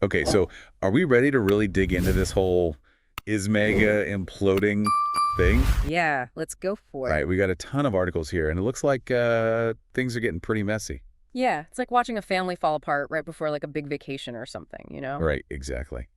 Okay, so are we ready to really dig into this whole is MAGA imploding thing? Yeah, let's go All for it. right, we got a ton of articles here, and it looks like things are getting pretty messy. Yeah, it's like watching a family fall apart right before like a big vacation or something, you know? Right, exactly.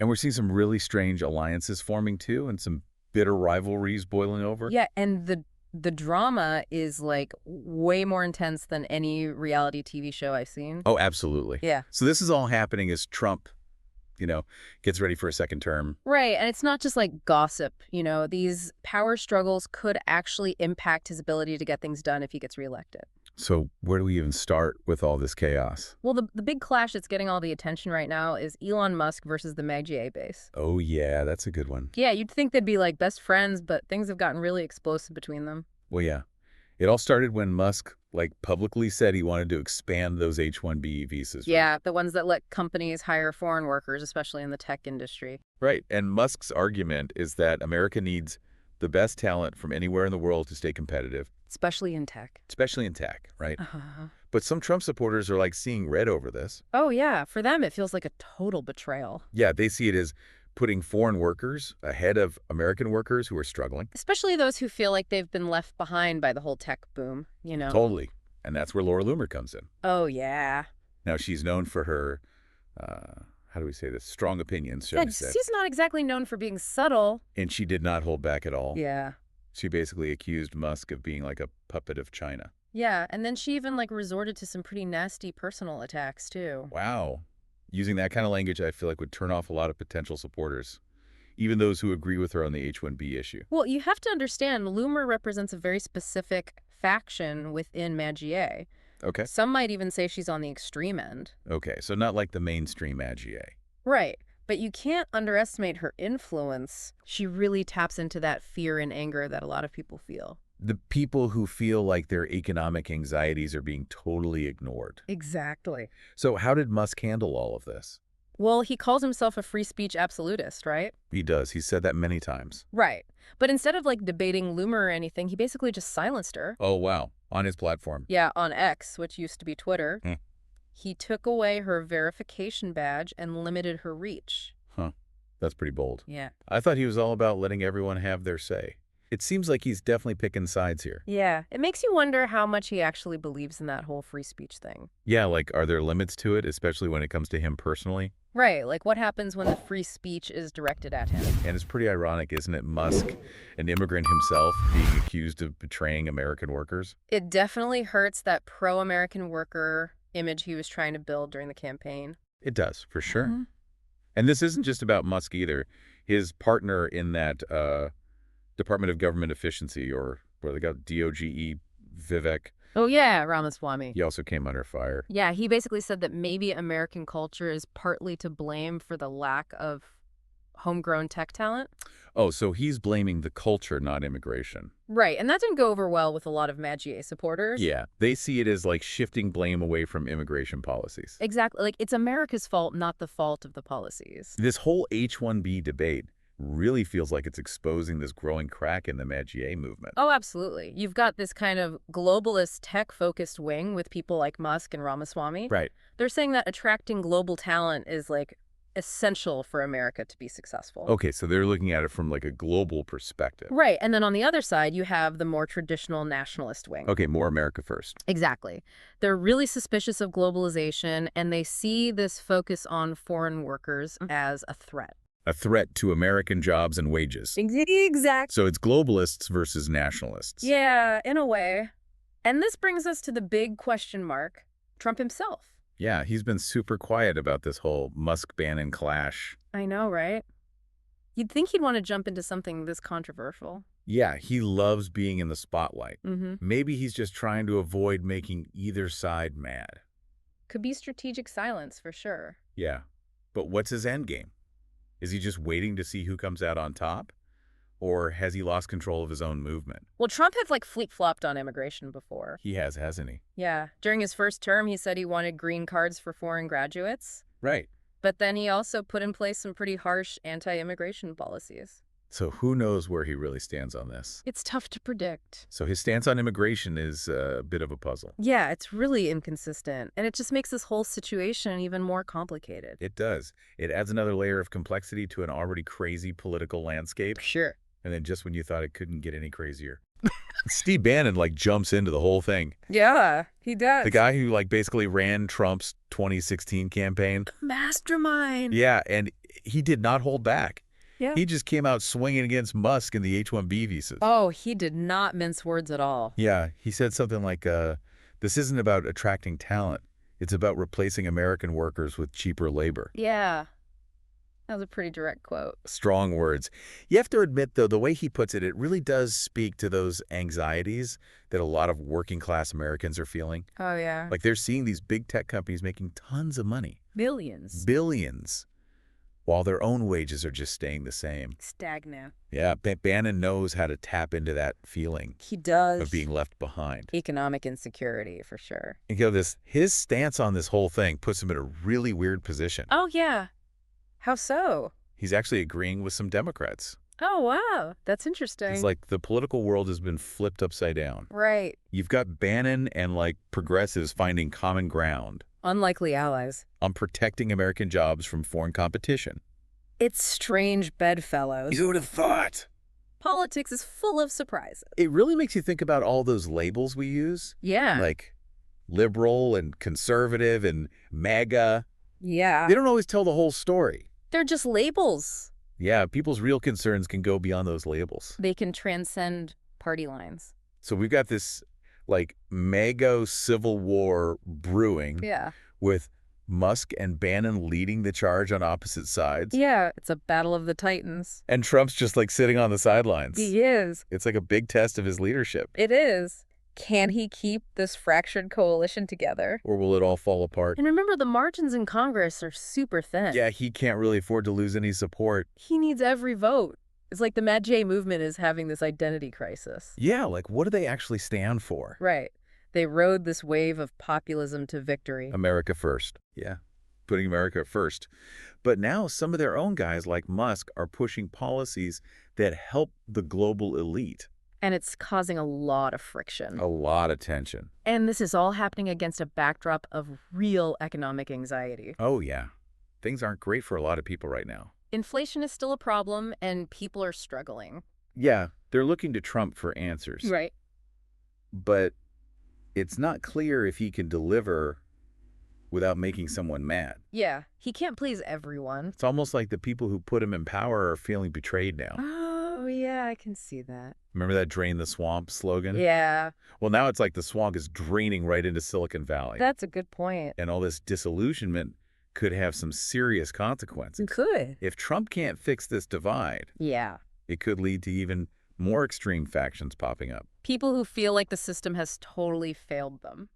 And we're seeing some really strange alliances forming too, and some bitter rivalries boiling over. Yeah, and the drama is like way more intense than any reality TV show I've seen. Oh, absolutely. Yeah. So this is all happening as Trump, gets ready for a second term. Right, and it's not just like gossip, you know, these power struggles could actually impact his ability to get things done if he gets reelected. So where do we even start with all this chaos? Well, the big clash that's getting all the attention right now is Elon Musk versus the MAGA base. Oh, yeah, that's a good one. Yeah, you'd think they'd be like best friends, but things have gotten really explosive between them. Well, yeah. It all started when Musk, publicly said he wanted to expand those H-1B visas. Yeah, the ones that let companies hire foreign workers, especially in the tech industry. Right. And Musk's argument is that America needs the best talent from anywhere in the world to stay competitive, Especially in tech. especially in tech, right? Uh-huh. But some Trump supporters are seeing red over this. Oh, yeah. For them, it feels like a total betrayal. Yeah, they see it as putting foreign workers ahead of American workers who are struggling. Especially those who feel like they've been left behind by the whole tech boom, you know? Totally. And that's where Laura Loomer comes in. Oh, yeah. Now, she's known for her, how do we say this, strong opinions, shall Yeah, we say. she's not exactly known for being subtle. And she did not hold back at all. Yeah. She basically accused Musk of being like a puppet of China. Yeah, and then she even resorted to some pretty nasty personal attacks, too. Wow. Using that kind of language, I feel like would turn off a lot of potential supporters, even those who agree with her on the H-1B issue. Well, you have to understand, Loomer represents a very specific faction within MAGA. Okay. Some might even say she's on the extreme end. Okay, so not like the mainstream AGA. Right. But you can't underestimate her influence. She really taps into that fear and anger that a lot of people feel. The people who feel like their economic anxieties are being totally ignored. Exactly. So how did Musk handle all of this? Well, he calls himself a free speech absolutist, right? He does. He's said that many times. Right. But instead of debating Loomer or anything, he basically just silenced her. Oh, wow. On his platform. Yeah, on X, which used to be Twitter. Hmm. He took away her verification badge and limited her reach. Huh. That's pretty bold. Yeah. I thought he was all about letting everyone have their say. It seems like he's definitely picking sides here. Yeah. It makes you wonder how much he actually believes in that whole free speech thing. Yeah, are there limits to it, especially when it comes to him personally? Right. What happens when the free speech is directed at him? And it's pretty ironic, isn't it? Musk, an immigrant himself, being accused of betraying American workers. It definitely hurts that pro-American worker image he was trying to build during the campaign. It does, for sure. Mhm. And this isn't just about Musk either. His partner in that Department of Government Efficiency, or what they got, DOGE, Vivek, Oh, yeah, Ramaswamy. he also came under fire. Yeah, he basically said that maybe American culture is partly to blame for the lack of homegrown tech talent. Oh, so he's blaming the culture, not immigration. Right, and that didn't go over well with a lot of MAGA supporters. Yeah, they see it as shifting blame away from immigration policies. Exactly. It's America's fault, not the fault of the policies. This whole H-1B debate really feels like it's exposing this growing crack in the MAGA movement. Oh, absolutely. You've got this kind of globalist tech-focused wing with people like Musk and Ramaswamy. Right. They're saying that attracting global talent is essential for America to be successful. Okay, so they're looking at it from a global perspective. Right, and then on the other side, you have the more traditional nationalist wing. Okay, more America first. Exactly. They're really suspicious of globalization, and they see this focus on foreign workers as a threat. A threat to American jobs and wages. Exactly. So it's globalists versus nationalists. Yeah, in a way. And this brings us to the big question mark, Trump himself. Yeah, he's been super quiet about this whole Musk-Bannon clash. I know, right? You'd think he'd want to jump into something this controversial. Yeah, he loves being in the spotlight. Mm-hmm. Maybe he's just trying to avoid making either side mad. Could be strategic silence, for sure. Yeah, but what's his end game? Is he just waiting to see who comes out on top? Or has he lost control of his own movement? Well, Trump had flip-flopped on immigration before. He has, hasn't he? Yeah. During his first term, he said he wanted green cards for foreign graduates. Right. But then he also put in place some pretty harsh anti-immigration policies. So who knows where he really stands on this? It's tough to predict. So his stance on immigration is a bit of a puzzle. Yeah, it's really inconsistent, and it just makes this whole situation even more complicated. It does. It adds another layer of complexity to an already crazy political landscape. Sure. And then just when you thought it couldn't get any crazier, Steve Bannon, jumps into the whole thing. Yeah, he does. The guy who, basically ran Trump's 2016 campaign. Mastermind. Yeah, and he did not hold back. Yeah. He just came out swinging against Musk and the H-1B visas. Oh, he did not mince words at all. Yeah, he said something like, this isn't about attracting talent. It's about replacing American workers with cheaper labor. Yeah. That was a pretty direct quote. Strong words. You have to admit, though, the way he puts it, it really does speak to those anxieties that a lot of working-class Americans are feeling. Oh, yeah. They're seeing these big tech companies making tons of money. Billions. Billions. While their own wages are just staying the same. Stagnant. Yeah, Bannon knows how to tap into that feeling He does. of being left behind. Economic insecurity, for sure. And his stance on this whole thing puts him in a really weird position. Oh, yeah. How so? He's actually agreeing with some Democrats. Oh, wow. That's interesting. It's like the political world has been flipped upside down. Right. You've got Bannon and progressives finding common ground Unlikely allies. on protecting American jobs from foreign competition. It's strange bedfellows. Who would have thought? Politics is full of surprises. It really makes you think about all those labels we use, Yeah. like liberal and conservative and MAGA. Yeah. They don't always tell the whole story. They're just labels. Yeah, people's real concerns can go beyond those labels. They can transcend party lines. So we've got this, MAGA civil war brewing Yeah. with Musk and Bannon leading the charge on opposite sides. Yeah. It's a battle of the titans. And Trump's just, sitting on the sidelines. He is. It's like a big test of his leadership. It is. Can he keep this fractured coalition together? Or will it all fall apart? And remember, the margins in Congress are super thin. Yeah, he can't really afford to lose any support. He needs every vote. It's like the Mad J movement is having this identity crisis. Yeah, what do they actually stand for? Right. They rode this wave of populism to victory. America first. Yeah, putting America first. But now some of their own guys like Musk are pushing policies that help the global elite. And it's causing a lot of friction. A lot of tension. And this is all happening against a backdrop of real economic anxiety. Oh, yeah. Things aren't great for a lot of people right now. Inflation is still a problem, and people are struggling. Yeah, they're looking to Trump for answers. Right. But it's not clear if he can deliver without making someone mad. Yeah, he can't please everyone. It's almost like the people who put him in power are feeling betrayed now. Oh, yeah, I can see that. Remember that drain the swamp slogan? Yeah, Well, now it's like the swamp is draining right into Silicon Valley. that's a good point. And all this disillusionment could have some serious consequences. It could. If Trump can't fix this divide, Yeah. it could lead to even more extreme factions popping up. People who feel like the system has totally failed them.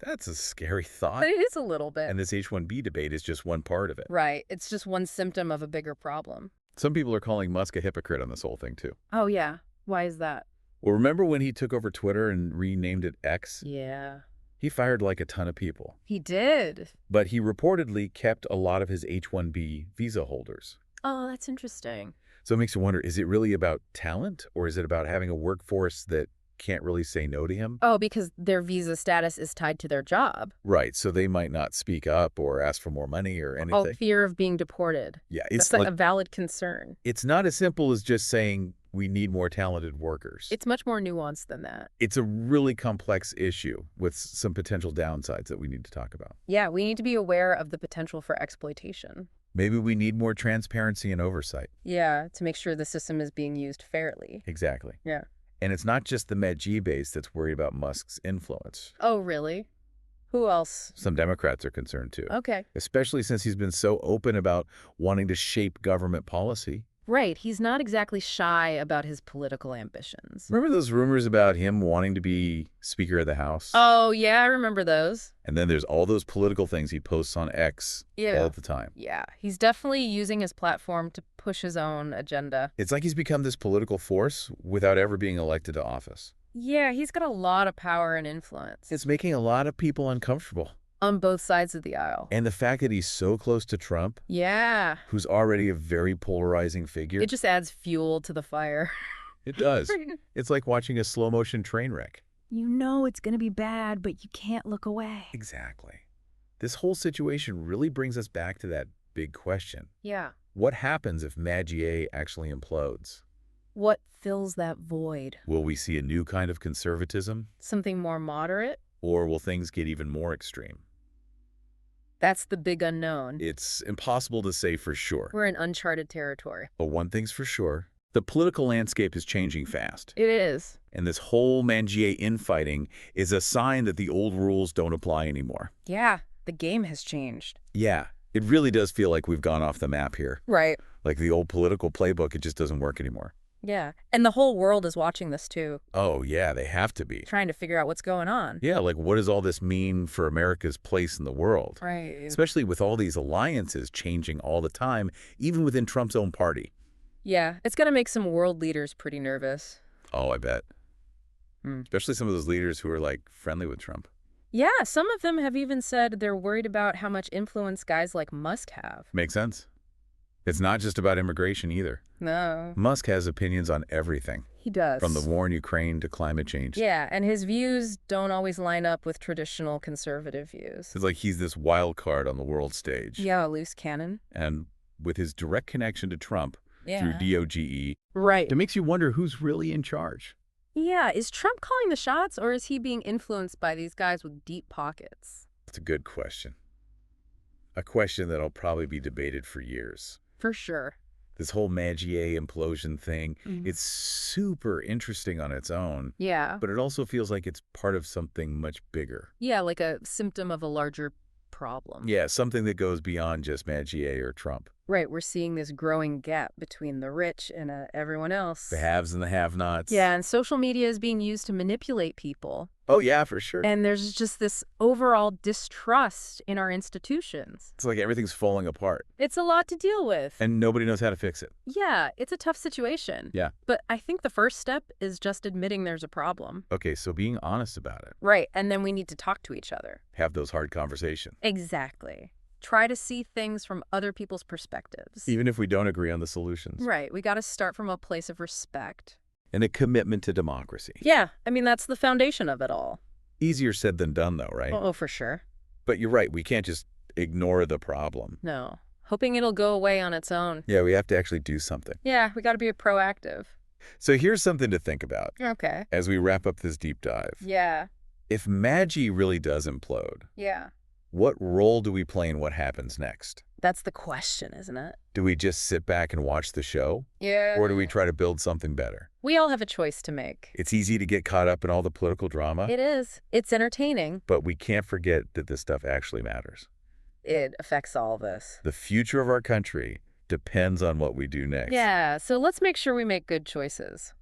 That's a scary thought. But it is a little bit. And this H-1B debate is just one part of it. Right. It's just one symptom of a bigger problem. Some people are calling Musk a hypocrite on this whole thing, too. Oh, yeah. Why is that? Well, remember when he took over Twitter and renamed it X? Yeah. He fired a ton of people. He did. But he reportedly kept a lot of his H-1B visa holders. Oh, that's interesting. So it makes you wonder, is it really about talent, or is it about having a workforce that can't really say no to him? Oh, because their visa status is tied to their job. Right, so they might not speak up or ask for more money or anything. Oh, fear of being deported. Yeah, it's That's a valid concern. it's not as simple as just saying we need more talented workers. It's much more nuanced than that. It's a really complex issue with some potential downsides that we need to talk about. Yeah, we need to be aware of the potential for exploitation. Maybe we need more transparency and oversight. Yeah, to make sure the system is being used fairly. Exactly. Yeah. And it's not just the MAGA base that's worried about Musk's influence. Oh, really? Who else? Some Democrats are concerned too. Okay. Especially since he's been so open about wanting to shape government policy. Right. He's not exactly shy about his political ambitions. Remember those rumors about him wanting to be Speaker of the House? Oh, yeah, I remember those. And then there's all those political things he posts on X all the time. Yeah, he's definitely using his platform to push his own agenda. It's like he's become this political force without ever being elected to office. Yeah, he's got a lot of power and influence. It's making a lot of people uncomfortable. On both sides of the aisle. And the fact that he's so close to Trump, Yeah. who's already a very polarizing figure. It just adds fuel to the fire. It does. It's like watching a slow-motion train wreck. You know it's going to be bad, but you can't look away. Exactly. This whole situation really brings us back to that big question. Yeah. What happens if MAGA actually implodes? What fills that void? Will we see a new kind of conservatism? Something more moderate? Or will things get even more extreme? That's the big unknown. It's impossible to say for sure. We're in uncharted territory. But one thing's for sure, the political landscape is changing fast. It is. And this whole MAGA infighting is a sign that the old rules don't apply anymore. Yeah, the game has changed. Yeah, it really does feel like we've gone off the map here. Right. Like the old political playbook, it just doesn't work anymore. Yeah. And the whole world is watching this too. Oh, yeah, they have to be. Trying to figure out what's going on. Yeah, like what does all this mean for America's place in the world? Right. Especially with all these alliances changing all the time, even within Trump's own party. Yeah, it's going to make some world leaders pretty nervous. Oh, I bet. Especially some of those leaders who are, like, friendly with Trump. Yeah, some of them have even said they're worried about how much influence guys like Musk have. Makes sense. It's not just about immigration either. No. Musk has opinions on everything. He does. From the war in Ukraine to climate change. Yeah, and his views don't always line up with traditional conservative views. It's like he's this wild card on the world stage. Yeah, a loose cannon. And with his direct connection to Trump through DOGE, right. it makes you wonder who's really in charge. Yeah, is Trump calling the shots, or is he being influenced by these guys with deep pockets? That's a good question. A question that'll probably be debated for years. For sure. This whole MAGA implosion thing, it's super interesting on its own. Yeah. But it also feels like it's part of something much bigger. Yeah, like a symptom of a larger problem. Yeah, something that goes beyond just MAGA or Trump. Right, we're seeing this growing gap between the rich and everyone else. The haves and the have-nots. Yeah, and social media is being used to manipulate people. Oh, yeah, for sure. And there's just this overall distrust in our institutions. It's like everything's falling apart. It's a lot to deal with. And nobody knows how to fix it. Yeah, it's a tough situation. Yeah. But I think the first step is just admitting there's a problem. Okay, so being honest about it. Right, and then we need to talk to each other. Have those hard conversations. Exactly. Try to see things from other people's perspectives. Even if we don't agree on the solutions. Right, we got to start from a place of respect. And a commitment to democracy. Yeah, I mean, that's the foundation of it all. Easier said than done, though, right? Oh, for sure. But you're right, we can't just ignore the problem. No. Hoping it'll go away on its own. Yeah, we have to actually do something. Yeah, we got to be proactive. So here's something to think about. Okay. As we wrap up this deep dive. Yeah. If MAGA really does implode, Yeah. what role do we play in what happens next? That's the question, isn't it? Do we just sit back and watch the show? Yeah. Or do we try to build something better? We all have a choice to make. It's easy to get caught up in all the political drama. It is. It's entertaining. But we can't forget that this stuff actually matters. It affects all of us. The future of our country depends on what we do next. Yeah, so let's make sure we make good choices.